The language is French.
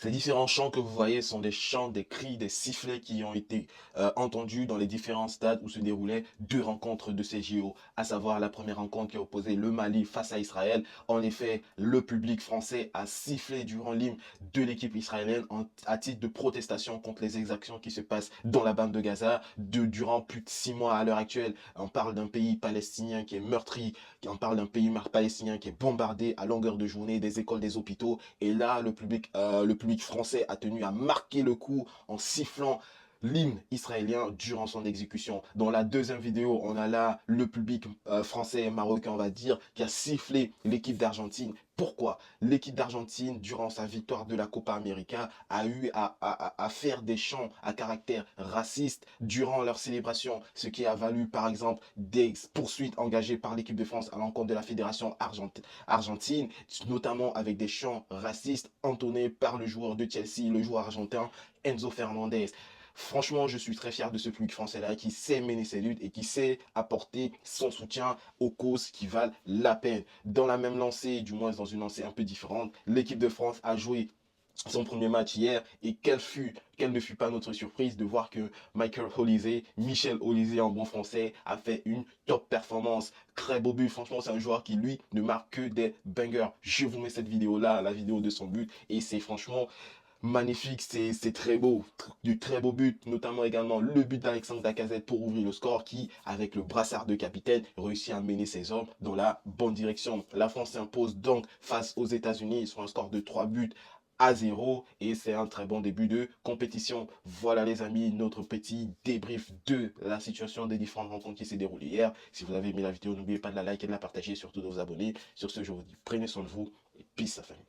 Ces différents chants que vous voyez sont des chants, des cris, des sifflets qui ont été entendus dans les différents stades où se déroulaient deux rencontres de ces JO, à savoir la première rencontre qui a opposé le Mali face à Israël. En effet, le public français a sifflé durant l'hymne de l'équipe israélienne à titre de protestation contre les exactions qui se passent dans la bande de Gaza durant plus de 6 mois à l'heure actuelle. On parle d'un pays palestinien qui est meurtri, on parle d'un pays palestinien qui est bombardé à longueur de journée, des écoles, des hôpitaux. Et là, le public français a tenu à marquer le coup en sifflant l'hymne israélien durant son exécution. Dans la deuxième vidéo, on a là le public français et marocain, on va dire, qui a sifflé l'équipe d'Argentine. Pourquoi? L'équipe d'Argentine, durant sa victoire de la Copa América, a eu à faire des chants à caractère raciste durant leur célébration, ce qui a valu par exemple des poursuites engagées par l'équipe de France à l'encontre de la fédération argentine, notamment avec des chants racistes entonnés par le joueur de Chelsea, le joueur argentin Enzo Fernandez. Franchement, je suis très fier de ce public français-là qui sait mener ses luttes et qui sait apporter son soutien aux causes qui valent la peine. Dans la même lancée, du moins dans une lancée un peu différente, l'équipe de France a joué son premier match hier et quelle ne fut pas notre surprise de voir que Michel Olysée en bon français, a fait une top performance. Très beau but, franchement c'est un joueur qui lui ne marque que des bangers. Je vous mets cette vidéo là, la vidéo de son but et c'est franchement magnifique, c'est très beau, du très beau but, notamment également le but d'Alexandre Lacazette pour ouvrir le score qui, avec le brassard de capitaine, réussit à mener ses hommes dans la bonne direction. La France s'impose donc face aux États-Unis sur un score de 3 buts à 0 et c'est un très bon début de compétition. Voilà les amis, notre petit débrief de la situation des différentes rencontres qui s'est déroulée hier. Si vous avez aimé la vidéo, n'oubliez pas de la liker et de la partager, surtout de vous abonner. Sur ce, je vous dis prenez soin de vous et peace la famille.